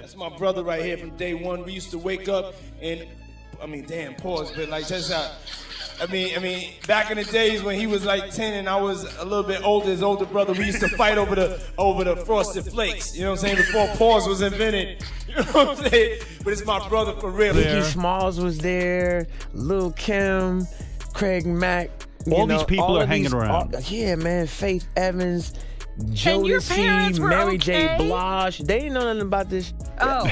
That's my brother right here from day one. We used to wake up and, I mean, damn, pause, but like just how, I mean, back in the days when he was like 10 and I was a little bit older, his older brother, we used to fight over the Frosted Flakes. You know what I'm saying? Before pause was invented. You know what I'm saying? But it's my brother for real. Biggie Smalls was there, Lil' Kim, Craig Mack. All these people are hanging around. Yeah, man. Faith Evans, Jodeci, Mary J. Blige. They didn't know nothing about this. Oh.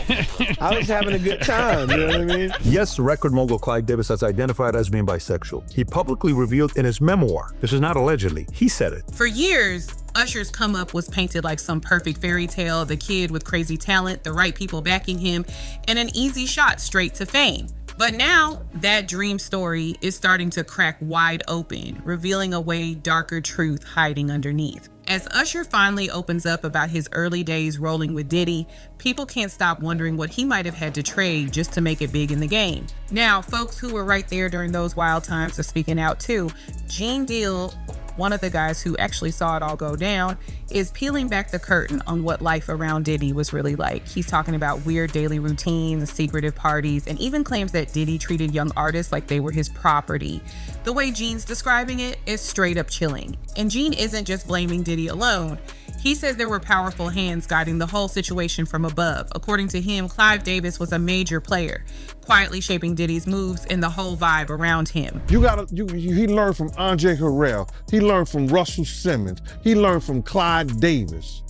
I was having a good time, you know what I mean? Yes, record mogul Clive Davis has identified as being bisexual. He publicly revealed in his memoir, this is not allegedly, he said it. For years, Usher's come up was painted like some perfect fairy tale, the kid with crazy talent, the right people backing him, and an easy shot straight to fame. But now, that dream story is starting to crack wide open, revealing a way darker truth hiding underneath. As Usher finally opens up about his early days rolling with Diddy, people can't stop wondering what he might have had to trade just to make it big in the game. Now, folks who were right there during those wild times are speaking out too. Gene Deal, one of the guys who actually saw it all go down, is peeling back the curtain on what life around Diddy was really like. He's talking about weird daily routines, secretive parties, and even claims that Diddy treated young artists like they were his property. The way Gene's describing it is straight up chilling. And Gene isn't just blaming Diddy alone. He says there were powerful hands guiding the whole situation from above. According to him, Clive Davis was a major player, quietly shaping Diddy's moves and the whole vibe around him. He learned from Andre Harrell. He learned from Russell Simmons. He learned from Clive Davis.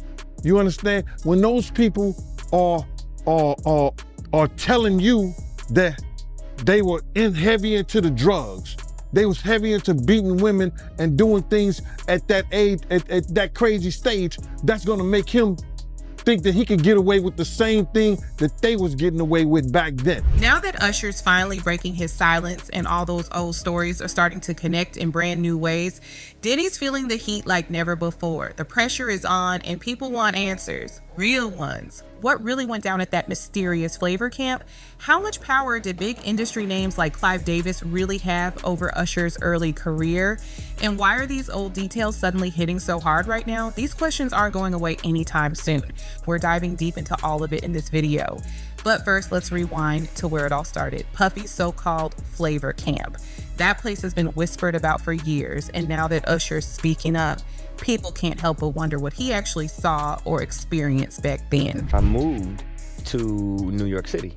You understand? When those people are telling you that they were heavy into the drugs, they was heavy into beating women and doing things at that age, at that crazy stage, that's gonna make him think that he could get away with the same thing that they was getting away with back then. Now that Usher's finally breaking his silence and all those old stories are starting to connect in brand new ways, Diddy's feeling the heat like never before. The pressure is on and people want answers, real ones. What really went down at that mysterious flavor camp? How much power did big industry names like Clive Davis really have over Usher's early career? And why are these old details suddenly hitting so hard right now? These questions aren't going away anytime soon. We're diving deep into all of it in this video. But first, let's rewind to where it all started. Puffy's so-called flavor camp. That place has been whispered about for years, and now that Usher's speaking up, people can't help but wonder what he actually saw or experienced back then. I moved to New York City,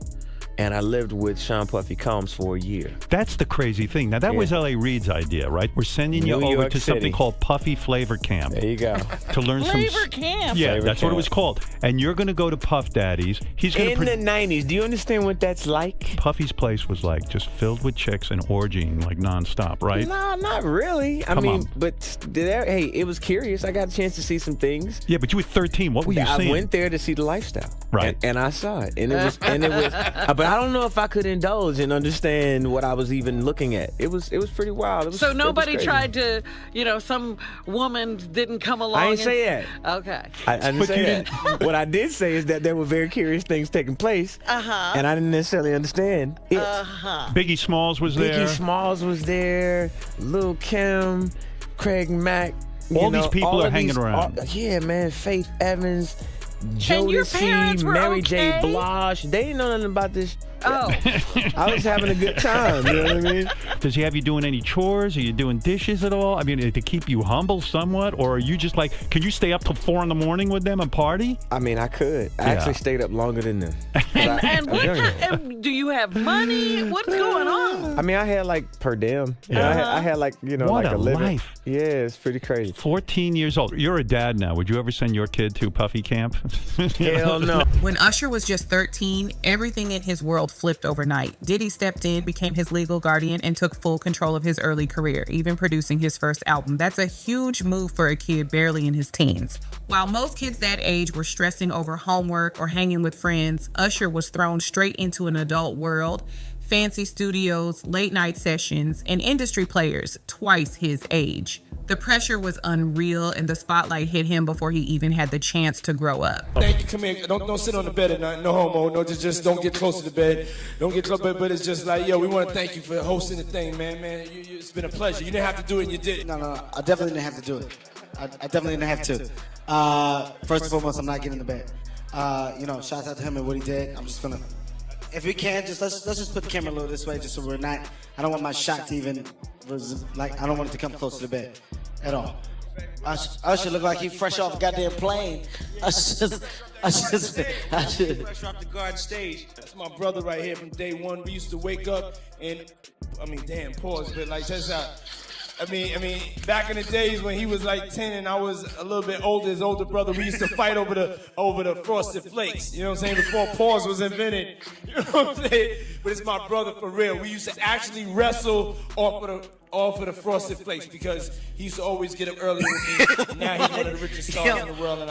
and I lived with Sean Puffy Combs for a year. That's the crazy thing. Now, that was L.A. Reid's idea, right? We're sending you over to something called Puffy Flavor Camp. There you go. To learn Flavor Camp? Yeah, Flavor that's Camp. what it was called. And you're going to go to Puff Daddy's. He's going In the 90s, do you understand what that's like? Puffy's place was like just filled with chicks and orgying like nonstop, right? No, not really. I mean, but hey, it was curious. I got a chance to see some things. Yeah, but you were 13. What were you seeing? I went there to see the lifestyle. Right. And I saw it. And it was, but I don't know if I could indulge and understand what I was even looking at. It was pretty wild. So nobody tried to, some woman didn't come along. I didn't say that. Okay. I didn't say that. What I did say is that there were very curious things taking place. And I didn't necessarily understand it. Biggie Smalls was there. Biggie Smalls was there. Lil' Kim, Craig Mack. All these people are hanging around. Yeah, man. Faith Evans, Jodeci, Mary J. Blige. They didn't know nothing about this. Oh. I was having a good time, you know what I mean? Does he have you doing any chores? Are you doing dishes at all? I mean, to keep you humble somewhat? Or are you just like, can you stay up till 4 a.m. with them and party? I mean, I could. I actually stayed up longer than them. And do you have money? What's going on? I mean, I had like per diem. I had like, what like a living. life. Yeah, it's pretty crazy. 14 years old. You're a dad now. Would you ever send your kid to Puffy camp? Hell no. When Usher was just 13, everything in his world flipped overnight. Diddy stepped in, became his legal guardian, and took full control of his early career, even producing his first album. That's a huge move for a kid barely in his teens. While most kids that age were stressing over homework or hanging with friends, Usher was thrown straight into an adult world. Fancy studios, late night sessions, and industry players twice his age. The pressure was unreal, and the spotlight hit him before he even had the chance to grow up. Thank you. Come here. Don't sit on the bed at night. No homo. No, just don't get close to the bed. Don't get close. But it's just like, yo, we want to thank you for hosting the thing, man. It's been a pleasure. You didn't have to do it, and you did it. No, I definitely didn't have to do it. I definitely didn't have to. First and foremost, I'm not getting in the bed. Shout out to him and what he did. I'm just gonna, if we can, let's just put the camera a little this way, just so we're not. I don't want my shot to even I don't want it to come close to the bed at all. Usher look like he fresh off a goddamn plane. Fresh off the garden stage. That's my brother right here from day one. We used to wake up and, pause, but like just back in the days when he was like 10 and I was a little bit older, his older brother, we used to fight over the Frosted Flakes. You know what I'm saying? Before pause was invented. You know what I'm saying? But it's my brother for real. We used to actually wrestle off of the Frosted Flakes because he used to always get up early with me. Now he's one of the richest stars in the world. And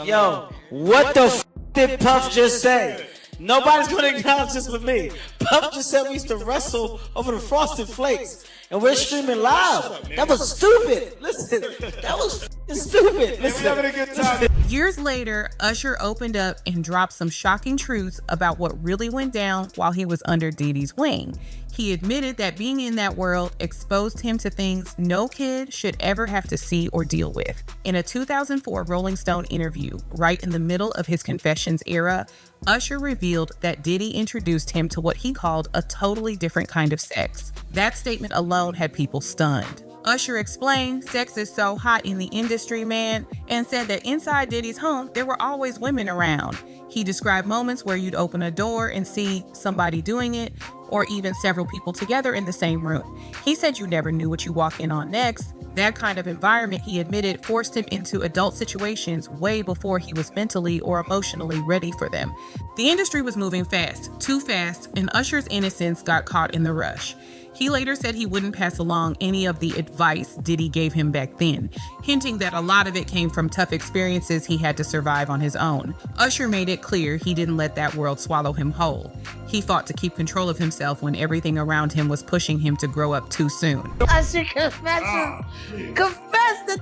what the f did Puff just say? Nobody's gonna acknowledge this with me. Puff just said we used to wrestle over the Frosted Flakes. And we're streaming live. That was stupid. Listen, that was stupid. Listen. We're having a good time. Years later, Usher opened up and dropped some shocking truths about what really went down while he was under Diddy's wing. He admitted that being in that world exposed him to things no kid should ever have to see or deal with. In a 2004 Rolling Stone interview, right in the middle of his confessions era, Usher revealed that Diddy introduced him to what he called a totally different kind of sex. That statement alone had people stunned. Usher explained sex is so hot in the industry, man, and said that inside Diddy's home, there were always women around. He described moments where you'd open a door and see somebody doing it, or even several people together in the same room. He said you never knew what you walk in on next. That kind of environment, he admitted, forced him into adult situations way before he was mentally or emotionally ready for them. The industry was moving fast, too fast, and Usher's innocence got caught in the rush. He later said he wouldn't pass along any of the advice Diddy gave him back then, hinting that a lot of it came from tough experiences he had to survive on his own. Usher made it clear he didn't let that world swallow him whole. He fought to keep control of himself when everything around him was pushing him to grow up too soon. Usher confessed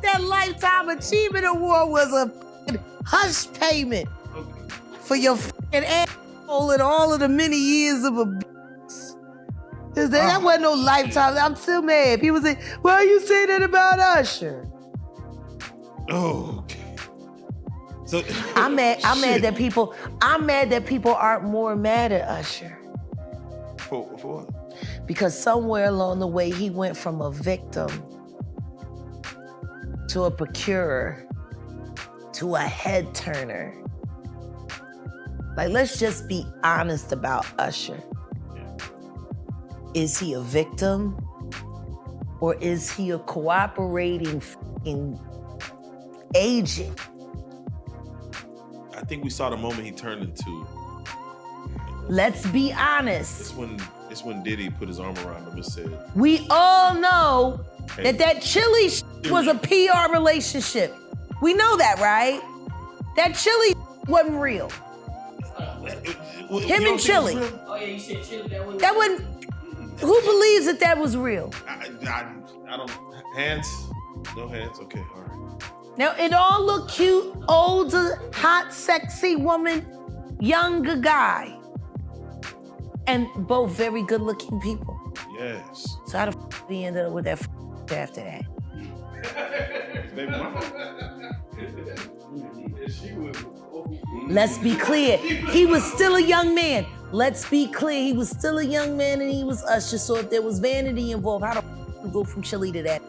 that Lifetime Achievement Award was a hush payment for your f***ing asshole and all of the many years of abuse. That wasn't no Lifetime. I'm still mad. People say, "Why you say that about Usher?" Oh, okay. So I'm mad that people aren't more mad at Usher. For what? Because somewhere along the way he went from a victim to a procurer to a head turner. Like, let's just be honest about Usher. Is he a victim or is he a cooperating f***ing agent? I think we saw the moment he turned into. Let's be honest. It's when Diddy put his arm around him and said, we all know that chili was a PR relationship. We know that, right? That chili wasn't real. Him and Chili. Oh yeah, you said Chili. That wasn't. Who believes that was real? I don't. Hands? No hands? Okay, all right. Now, it all looked cute, older, hot, sexy woman, younger guy. And both very good-looking people. Yes. So how the f*** we ended up with that after that? Let's be clear. He was still a young man. Let's be clear. He was still a young man and he was Usher. So if there was vanity involved, how the f*** we go from Chili to that?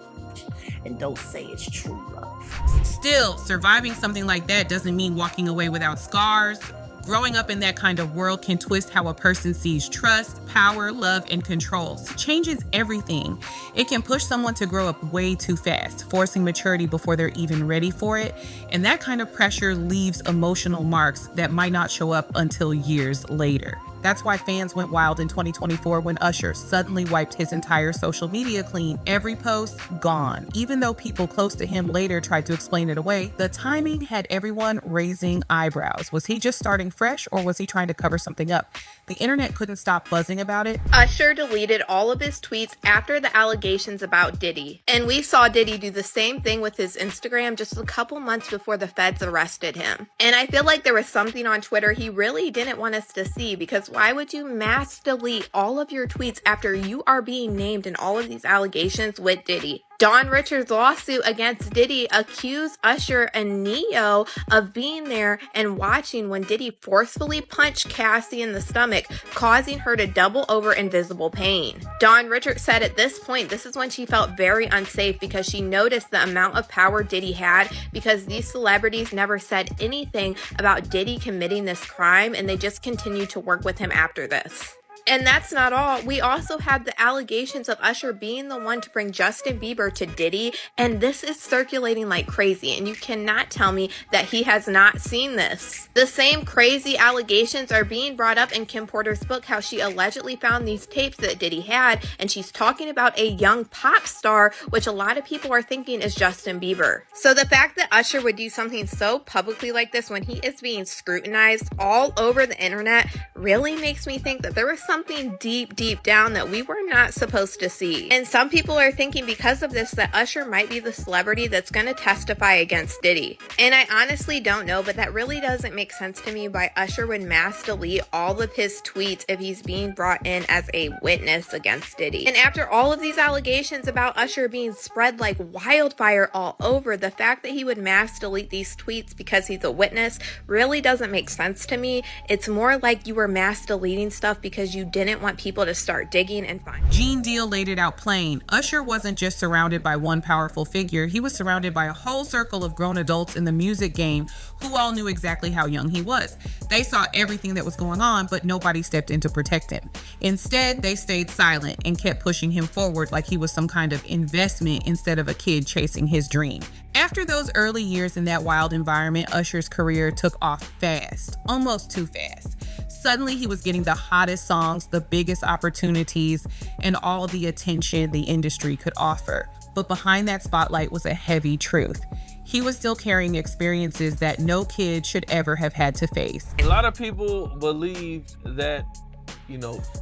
And don't say it's true love. Still, surviving something like that doesn't mean walking away without scars. Growing up in that kind of world can twist how a person sees trust, power, love, and control. It changes everything. It can push someone to grow up way too fast, forcing maturity before they're even ready for it. And that kind of pressure leaves emotional marks that might not show up until years later. That's why fans went wild in 2024 when Usher suddenly wiped his entire social media clean. Every post gone. Even though people close to him later tried to explain it away, the timing had everyone raising eyebrows. Was he just starting fresh or was he trying to cover something up? The internet couldn't stop buzzing about it. Usher deleted all of his tweets after the allegations about Diddy. And we saw Diddy do the same thing with his Instagram just a couple months before the feds arrested him. And I feel like there was something on Twitter he really didn't want us to see, because why would you mass delete all of your tweets after you are being named in all of these allegations with Diddy? Dawn Richards' lawsuit against Diddy accused Usher and Neo of being there and watching when Diddy forcefully punched Cassie in the stomach, causing her to double over in visible pain. Dawn Richards said at this point, this is when she felt very unsafe because she noticed the amount of power Diddy had because these celebrities never said anything about Diddy committing this crime and they just continued to work with him after this. And that's not all. We also have the allegations of Usher being the one to bring Justin Bieber to Diddy, and this is circulating like crazy, and you cannot tell me that he has not seen this. The same crazy allegations are being brought up in Kim Porter's book, how she allegedly found these tapes that Diddy had, and she's talking about a young pop star, which a lot of people are thinking is Justin Bieber. So the fact that Usher would do something so publicly like this when he is being scrutinized all over the internet really makes me think that there was something deep down that we were not supposed to see. And some people are thinking because of this that Usher might be the celebrity that's going to testify against Diddy. And I honestly don't know, but that really doesn't make sense to me why Usher would mass delete all of his tweets if he's being brought in as a witness against Diddy. And after all of these allegations about Usher being spread like wildfire all over, the fact that he would mass delete these tweets because he's a witness really doesn't make sense to me. It's more like you were mass deleting stuff because you didn't want people to start digging and find. Gene Deal laid it out plain. Usher wasn't just surrounded by one powerful figure, he was surrounded by a whole circle of grown adults in the music game who all knew exactly how young he was. They saw everything that was going on, but nobody stepped in to protect him. Instead, they stayed silent and kept pushing him forward like he was some kind of investment instead of a kid chasing his dream. After those early years in that wild environment, Usher's career took off fast, almost too fast. Suddenly, he was getting the hottest songs, the biggest opportunities, and all the attention the industry could offer. But behind that spotlight was a heavy truth. He was still carrying experiences that no kid should ever have had to face. A lot of people believed that,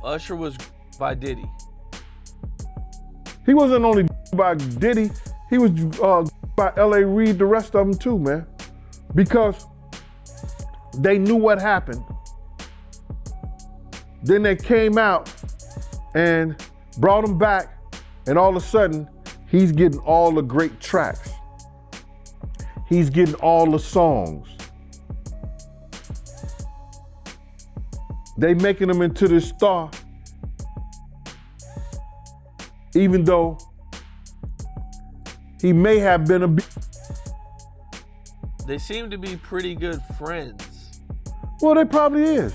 Usher was by Diddy. He wasn't only by Diddy, he was by L.A. Reid, the rest of them too, man. Because they knew what happened. Then they came out and brought him back, and all of a sudden, he's getting all the great tracks. He's getting all the songs. They making him into this star, even though he may have been a They seem to be pretty good friends. Well, they probably is.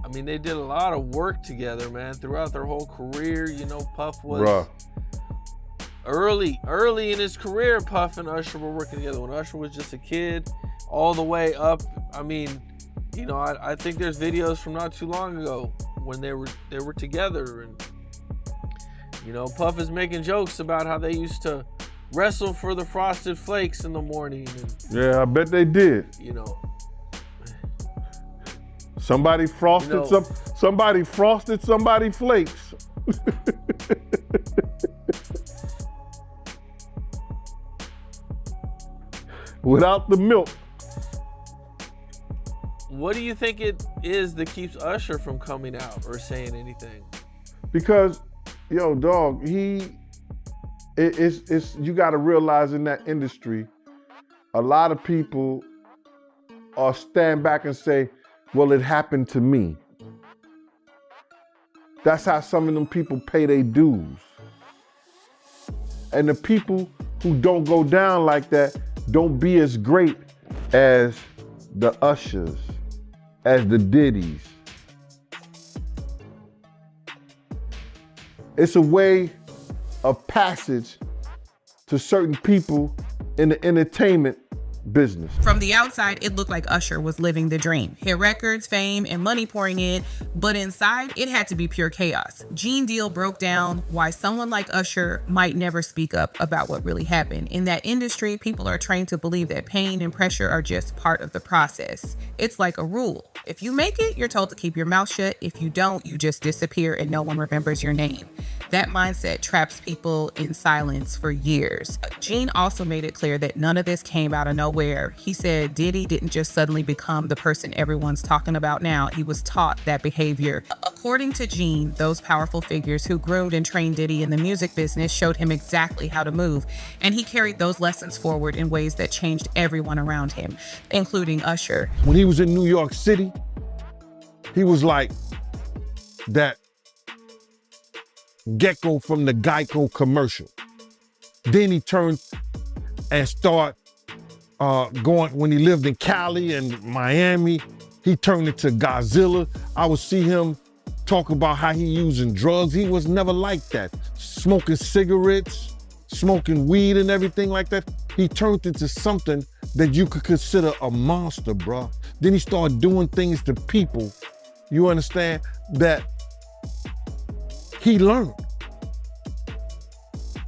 I mean, they did a lot of work together, man, throughout their whole career. Puff was early in his career. Puff and Usher were working together when Usher was just a kid, all the way up. I mean, I think there's videos from not too long ago when they were together, and Puff is making jokes about how they used to wrestle for the Frosted Flakes in the morning. And, yeah, I bet they did. Somebody frosted somebody flakes. Without the milk. What do you think it is that keeps Usher from coming out or saying anything? Because, dog, it's you got to realize in that industry, a lot of people are stand back and say, well, it happened to me. That's how some of them people pay their dues. And the people who don't go down like that don't be as great as the Ushers, as the Diddys. It's a way of passage to certain people in the entertainment business. From the outside, it looked like Usher was living the dream. Hit records, fame, and money pouring in, but inside, it had to be pure chaos. Gene Deal broke down why someone like Usher might never speak up about what really happened. In that industry, people are trained to believe that pain and pressure are just part of the process. It's like a rule. If you make it, you're told to keep your mouth shut. If you don't, you just disappear and no one remembers your name. That mindset traps people in silence for years. Gene also made it clear that none of this came out of nowhere. He said Diddy didn't just suddenly become the person everyone's talking about now. He was taught that behavior. According to Gene, those powerful figures who groomed and trained Diddy in the music business showed him exactly how to move, and he carried those lessons forward in ways that changed everyone around him, including Usher. When he was in New York City, he was like that Gecko from the Geico commercial. Then he turned and started going, when he lived in Cali and Miami, he turned into Godzilla. I would see him talk about how he using drugs. He was never like that. Smoking cigarettes, smoking weed and everything like that. He turned into something that you could consider a monster, bro. Then he started doing things to people, you understand, that he learned.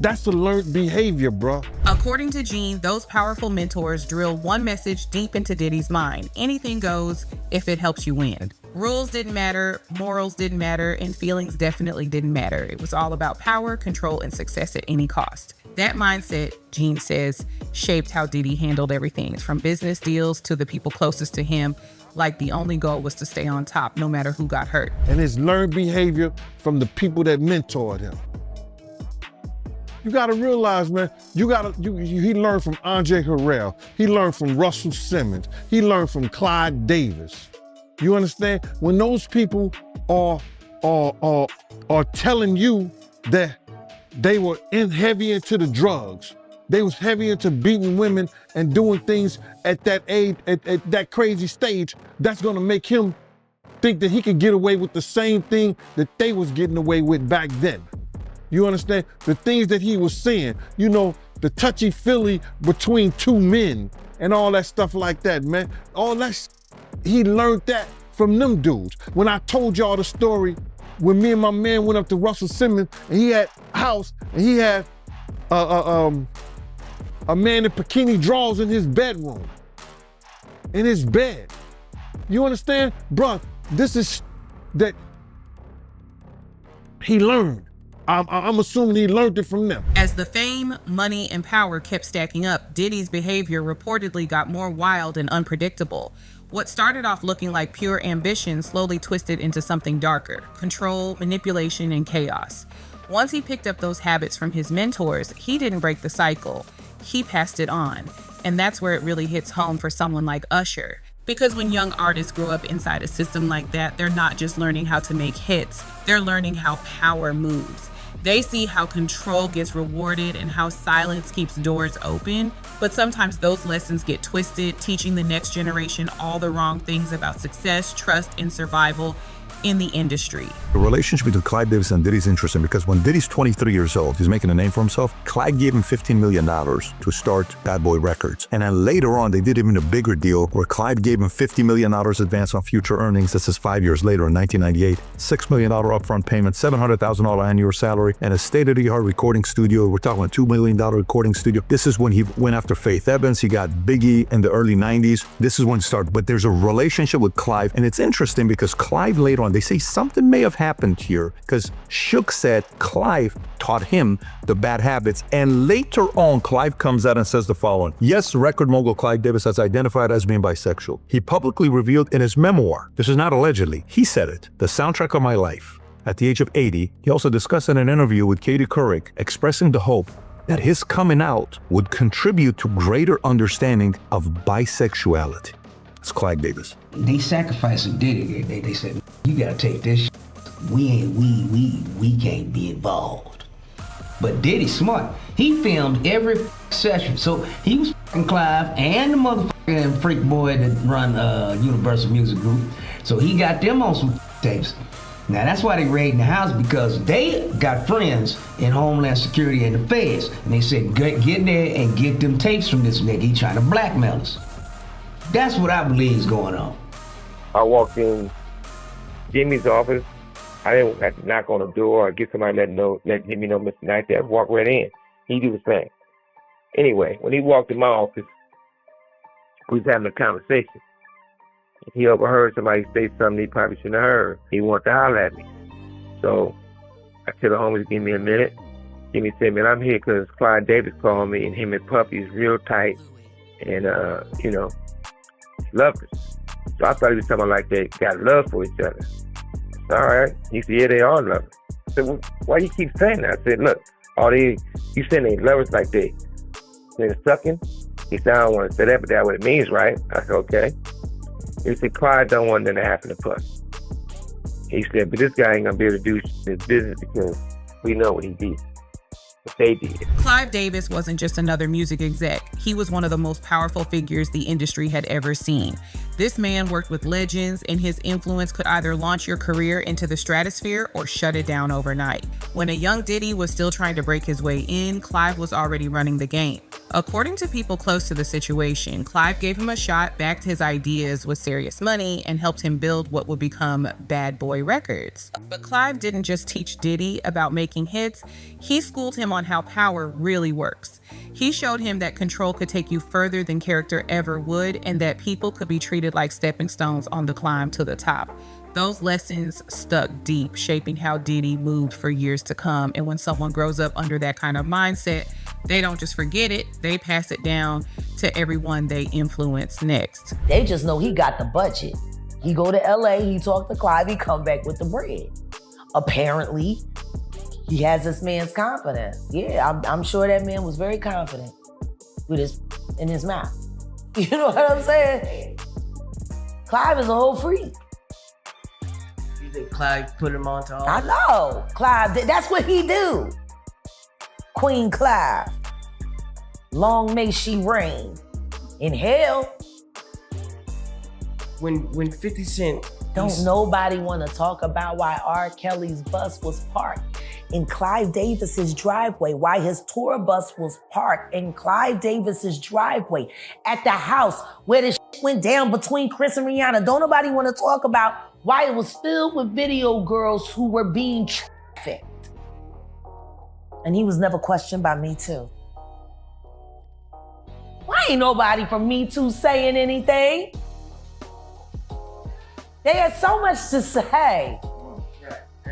That's a learned behavior, bro. According to Gene, those powerful mentors drilled one message deep into Diddy's mind. Anything goes if it helps you win. Rules didn't matter, morals didn't matter, and feelings definitely didn't matter. It was all about power, control, and success at any cost. That mindset, Gene says, shaped how Diddy handled everything, from business deals to the people closest to him, like the only goal was to stay on top no matter who got hurt. And his learned behavior from the people that mentored him. You gotta realize, man, he learned from Andre Harrell. He learned from Russell Simmons. He learned from Clive Davis. You understand? When those people are telling you that they were heavy into the drugs, they was heavy into beating women and doing things at that age, at that crazy stage, that's gonna make him think that he could get away with the same thing that they was getting away with back then. You understand? The things that he was saying, you know, the touchy-feely between two men and all that stuff like that, man. All that, he learned that from them dudes. When I told y'all the story, when me and my man went up to Russell Simmons and he had a house and he had a man in bikini drawers in his bedroom, in his bed. You understand? Bruh, this is that he learned. I'm assuming he learned it from them. As the fame, money, and power kept stacking up, Diddy's behavior reportedly got more wild and unpredictable. What started off looking like pure ambition slowly twisted into something darker: control, manipulation, and chaos. Once he picked up those habits from his mentors, he didn't break the cycle. He passed it on. And that's where it really hits home for someone like Usher. Because when young artists grow up inside a system like that, they're not just learning how to make hits, they're learning how power moves. They see how control gets rewarded and how silence keeps doors open. But sometimes those lessons get twisted, teaching the next generation all the wrong things about success, trust, and survival in the industry. The relationship between Clive Davis and Diddy is interesting because when Diddy's 23 years old, he's making a name for himself. Clive gave him $15 million to start Bad Boy Records. And then later on, they did even a bigger deal where Clive gave him $50 million advance on future earnings. This is 5 years later in 1998. $6 million upfront payment, $700,000 annual salary, and a state-of-the-art recording studio. We're talking a $2 million recording studio. This is when he went after Faith Evans. He got Biggie in the early 90s. This is when it started. But there's a relationship with Clive. And it's interesting because Clive later on, they say something may have happened here because Suge said Clive taught him the bad habits. And later on, Clive comes out and says the following. Yes, record mogul Clive Davis has identified as being bisexual. He publicly revealed in his memoir, this is not allegedly, he said it, the soundtrack of my life. At the age of 80, he also discussed in an interview with Katie Couric, expressing the hope that his coming out would contribute to greater understanding of bisexuality. It's Clive Davis. They sacrificed Diddy. They said, you gotta take this shit. We can't be involved. But Diddy's smart. He filmed every session. So he was f***ing Clive and the motherfucking freak boy that run Universal Music Group. So he got them on some tapes. Now that's why they raiding the house, because they got friends in Homeland Security and the feds. And they said, get in there and get them tapes from this nigga. He trying to blackmail us. That's what I believe is going on. I walked in Jimmy's office. I didn't have to knock on the door or get somebody let Jimmy know Mr. Knight there. Walk right in. He do the same. Anyway, when he walked in my office, we was having a conversation. He overheard somebody say something he probably shouldn't have heard. He wanted to holler at me. So I tell the homies, give me a minute. Jimmy said, man, I'm here because Clive Davis called me, and him and Puffy is real tight, and, you know, lovers. So I thought he was talking like they got love for each other. All right. He said, yeah, they are lovers. I said, well, why do you keep saying that? I said, look, you saying they lovers like they're sucking? He said, I don't want to say that, but that's what it means, right? I said, okay. He said, Clyde don't want nothing to happen to Puffy. He said, but this guy ain't gonna be able to do his business because we know what he did. What they did. Clive Davis wasn't just another music exec. He was one of the most powerful figures the industry had ever seen. This man worked with legends, and his influence could either launch your career into the stratosphere or shut it down overnight. When a young Diddy was still trying to break his way in, Clive was already running the game. According to people close to the situation, Clive gave him a shot, backed his ideas with serious money, and helped him build what would become Bad Boy Records. But Clive didn't just teach Diddy about making hits, he schooled him on how power really works. He showed him that control could take you further than character ever would, and that people could be treated like stepping stones on the climb to the top. Those lessons stuck deep, shaping how Diddy moved for years to come. And when someone grows up under that kind of mindset, they don't just forget it, they pass it down to everyone they influence next. They just know he got the budget. He go to LA, he talk to Clive, he come back with the bread. Apparently, he has this man's confidence. Yeah, I'm sure that man was very confident with in his mouth. You know what I'm saying? Clive is a whole freak. You think Clive put him on to all I know. Clive, that's what he do. Queen Clive. Long may she reign in hell. When 50 Cent... Don't nobody want to talk about why R. Kelly's bus was parked in Clive Davis's driveway, why his tour bus was parked in Clive Davis's driveway at the house where the shit went down between Chris and Rihanna. Don't nobody want to talk about why it was filled with video girls who were being trafficked. And he was never questioned by Me Too. Why ain't nobody from Me Too saying anything? They had so much to say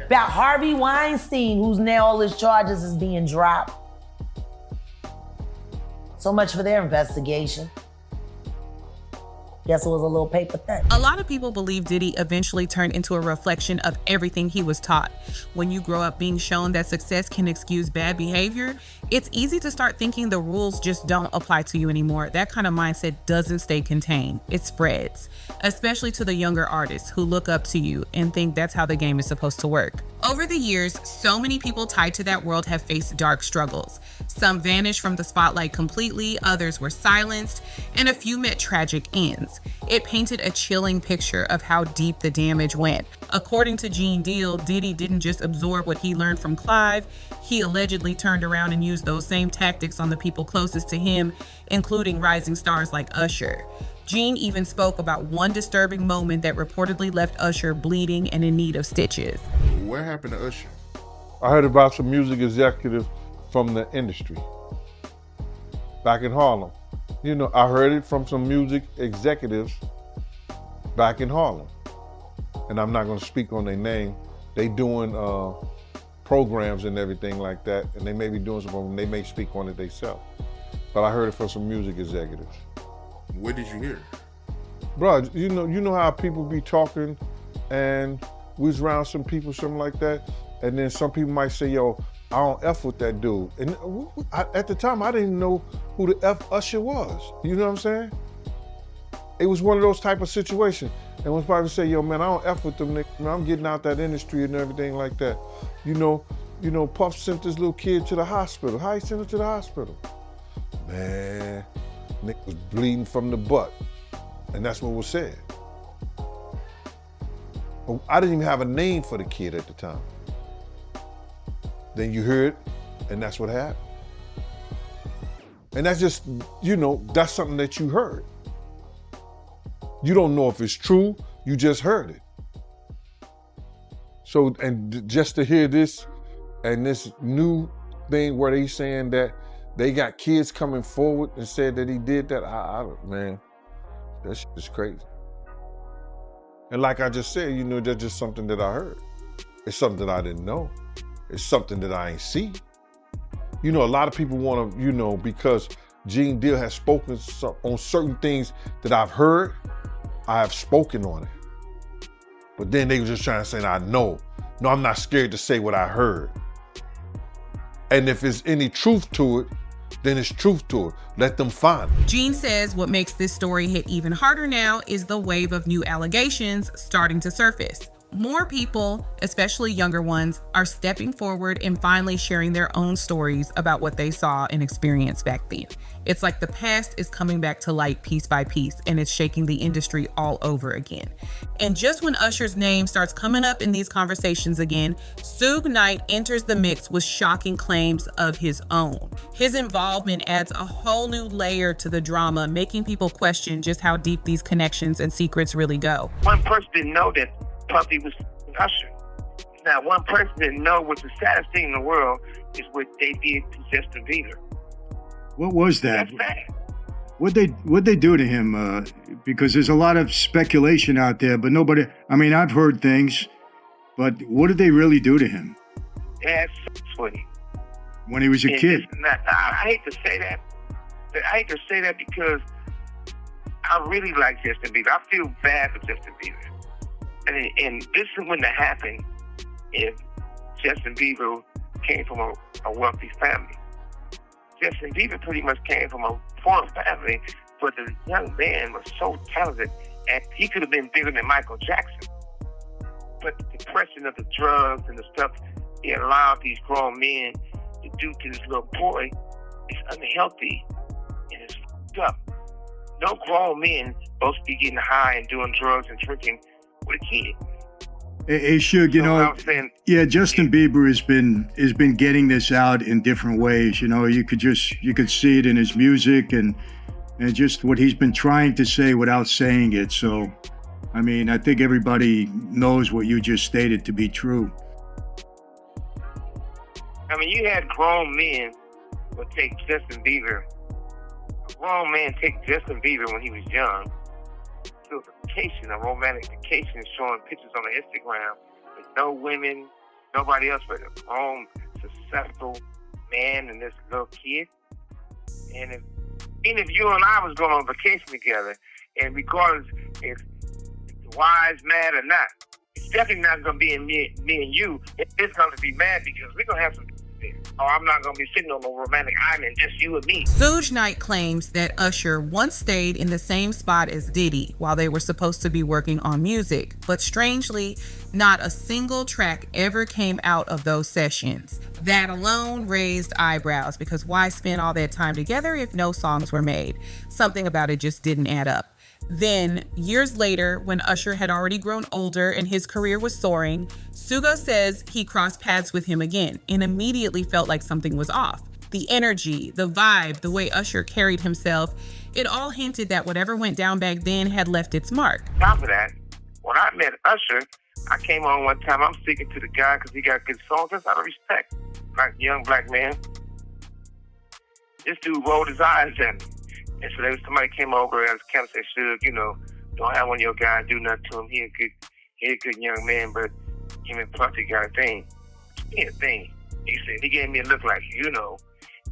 about Harvey Weinstein, who's now all his charges is being dropped. So much for their investigation. Guess it was a little paper thin. A lot of people believe Diddy eventually turned into a reflection of everything he was taught. When you grow up being shown that success can excuse bad behavior, it's easy to start thinking the rules just don't apply to you anymore. That kind of mindset doesn't stay contained. It spreads, especially to the younger artists who look up to you and think that's how the game is supposed to work. Over the years, so many people tied to that world have faced dark struggles. Some vanished from the spotlight completely, others were silenced, and a few met tragic ends. It painted a chilling picture of how deep the damage went. According to Gene Deal, Diddy didn't just absorb what he learned from Clive, he allegedly turned around and used those same tactics on the people closest to him, including rising stars like Usher. Gene even spoke about one disturbing moment that reportedly left Usher bleeding and in need of stitches. What happened to Usher? I heard about some music executives from the industry back in Harlem. You know, I heard it from some music executives back in Harlem. And I'm not gonna speak on their name. They doing programs and everything like that, and they may be doing something, they may speak on it themselves. But I heard it from some music executives. What did you hear? Bro, you know how people be talking and we was around some people, something like that, and then some people might say, yo, I don't F with that dude. And at the time, I didn't know who the F Usher was. You know what I'm saying? It was one of those type of situations. And when people say, yo, man, I don't F with them niggas, man, I'm getting out that industry and everything like that. You know, Puff sent this little kid to the hospital. How he sent her to the hospital? Man, nigga was bleeding from the butt. And that's what was said. But I didn't even have a name for the kid at the time. Then you heard, and that's what happened. And that's just, that's something that you heard. You don't know if it's true, you just heard it. So, and just to hear this, and this new thing where they saying that they got kids coming forward and said that he did that, man, that shit is crazy. And like I just said, that's just something that I heard. It's something that I didn't know. is something that I ain't see. You know, a lot of people want to, you know, because Gene Deal has spoken on certain things that I've heard, I have spoken on it. But then they were just trying to say, I know. No, I'm not scared to say what I heard. And if there's any truth to it, then it's truth to it. Let them find it. Gene says what makes this story hit even harder now is the wave of new allegations starting to surface. More people, especially younger ones, are stepping forward and finally sharing their own stories about what they saw and experienced back then. It's like the past is coming back to light piece by piece, and it's shaking the industry all over again. And just when Usher's name starts coming up in these conversations again, Suge Knight enters the mix with shocking claims of his own. His involvement adds a whole new layer to the drama, making people question just how deep these connections and secrets really go. One person didn't know that Puffy was Usher. Now, one person didn't know what the saddest thing in the world is what they did to Justin Bieber. What was that? That's bad. What'd they do to him? Because there's a lot of speculation out there, but nobody. I mean, I've heard things, but what did they really do to him? They had sex with him when he was a kid? I hate to say that. I hate to say that because I really like Justin Bieber. I feel bad for Justin Bieber. And this wouldn't have happened if Justin Bieber came from a wealthy family. Justin Bieber pretty much came from a poor family, but the young man was so talented, and he could have been bigger than Michael Jackson. But the depression of the drugs and the stuff he allowed these grown men to do to this little boy is unhealthy and it's fucked up. No grown men supposed to be getting high and doing drugs and drinking with a kid. Hey, Suge, you know, Justin Bieber has been getting this out in different ways. You know, you could see it in his music and just what he's been trying to say without saying it. So, I mean, I think everybody knows what you just stated to be true. I mean, you had grown men would take Justin Bieber. A grown man take Justin Bieber when he was young. To a vacation, a romantic vacation, showing pictures on the Instagram with no women, nobody else but a grown, successful man and this little kid. And even if you and I was going on vacation together, and regardless if the wives mad or not, it's definitely not going to be in me and you. It's going to be mad because we're going to have some. Or I'm not going to be sitting on a romantic island, just you and me. Suge Knight claims that Usher once stayed in the same spot as Diddy while they were supposed to be working on music. But strangely, not a single track ever came out of those sessions. That alone raised eyebrows because why spend all that time together if no songs were made? Something about it just didn't add up. Then, years later, when Usher had already grown older and his career was soaring, Sugo says he crossed paths with him again and immediately felt like something was off. The energy, the vibe, the way Usher carried himself, it all hinted that whatever went down back then had left its mark. On top of that, when I met Usher, I came on one time, I'm speaking to the guy because he got good songs, just out of respect. Like young black man. This dude rolled his eyes at me. And so there was somebody came over and kept saying, Suge, you know, don't have one of your guys do nothing to him. He a good young man, but him and Puffy got a thing. He had a thing. He said, he gave me a look like, you know.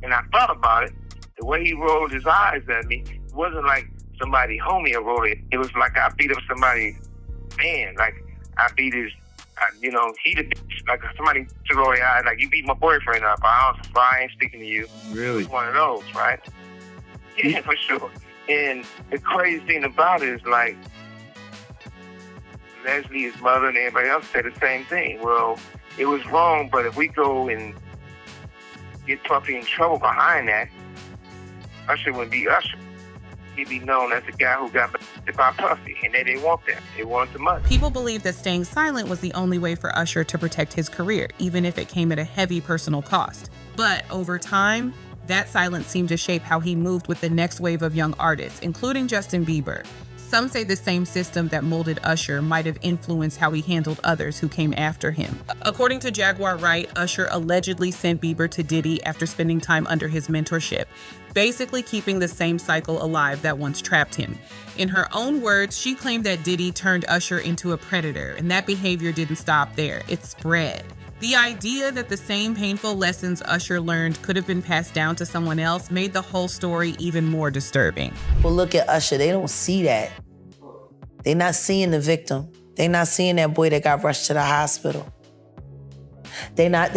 And I thought about it. The way he rolled his eyes at me, it wasn't like somebody homie rolled it. It was like I beat up somebody's man. Like I beat his, you know, he the bitch. Like somebody to roll their eyes, like you beat my boyfriend up. I ain't speaking to you. Really? It's one of those, right? Yeah, for sure. And the crazy thing about it is like Leslie, his mother, and everybody else said the same thing. Well, it was wrong, but if we go and get Puffy in trouble behind that, Usher wouldn't be Usher. He'd be known as the guy who got beat by Puffy, and they didn't want that. They wanted the money. People believe that staying silent was the only way for Usher to protect his career, even if it came at a heavy personal cost. But over time, that silence seemed to shape how he moved with the next wave of young artists, including Justin Bieber. Some say the same system that molded Usher might have influenced how he handled others who came after him. According to Jaguar Wright, Usher allegedly sent Bieber to Diddy after spending time under his mentorship, basically keeping the same cycle alive that once trapped him. In her own words, she claimed that Diddy turned Usher into a predator, and that behavior didn't stop there. It spread. The idea that the same painful lessons Usher learned could have been passed down to someone else made the whole story even more disturbing. Well, look at Usher. They don't see that. They're not seeing the victim. They're not seeing that boy that got rushed to the hospital. They're not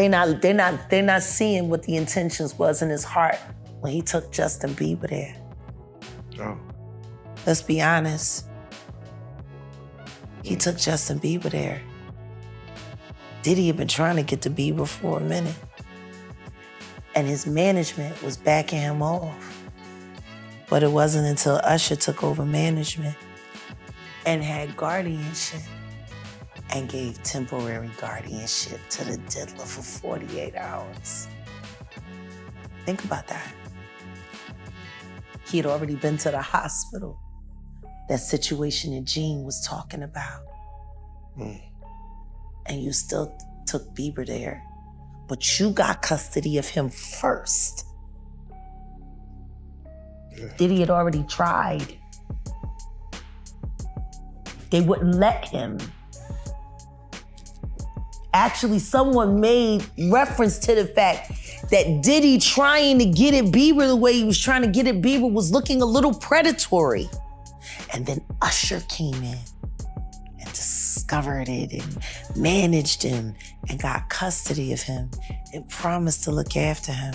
seeing what the intentions was in his heart when he took Justin Bieber there. Oh. Let's be honest. He took Justin Bieber there. Diddy had been trying to get to Bieber for a minute. And his management was backing him off. But it wasn't until Usher took over management and had guardianship and gave temporary guardianship to the diddler for 48 hours. Think about that. He had already been to the hospital. That situation that Gene was talking about. And you still took Bieber there, but you got custody of him first. Diddy had already tried. They wouldn't let him. Actually, someone made reference to the fact that Diddy trying to get at Bieber the way he was trying to get at Bieber was looking a little predatory. And then Usher came in and discovered it and managed him and got custody of him and promised to look after him.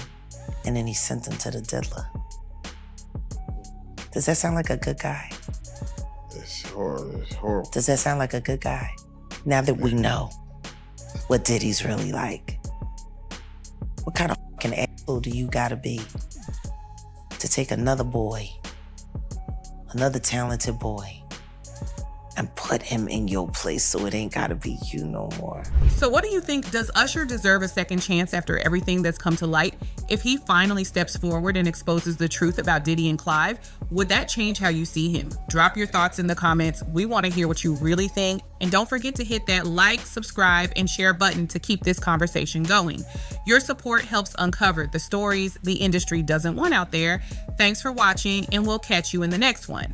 And then he sent him to the diddler. Does that sound like a good guy? It's horrible. It's horrible. Does that sound like a good guy? Now that we know what Diddy's really like. What kind of fucking asshole do you gotta be to take another boy, another talented boy, and put him in your place so it ain't gotta be you no more? So what do you think? Does Usher deserve a second chance after everything that's come to light? If he finally steps forward and exposes the truth about Diddy and Clive, would that change how you see him? Drop your thoughts in the comments. We want to hear what you really think. And don't forget to hit that like, subscribe, and share button to keep this conversation going. Your support helps uncover the stories the industry doesn't want out there. Thanks for watching, and we'll catch you in the next one.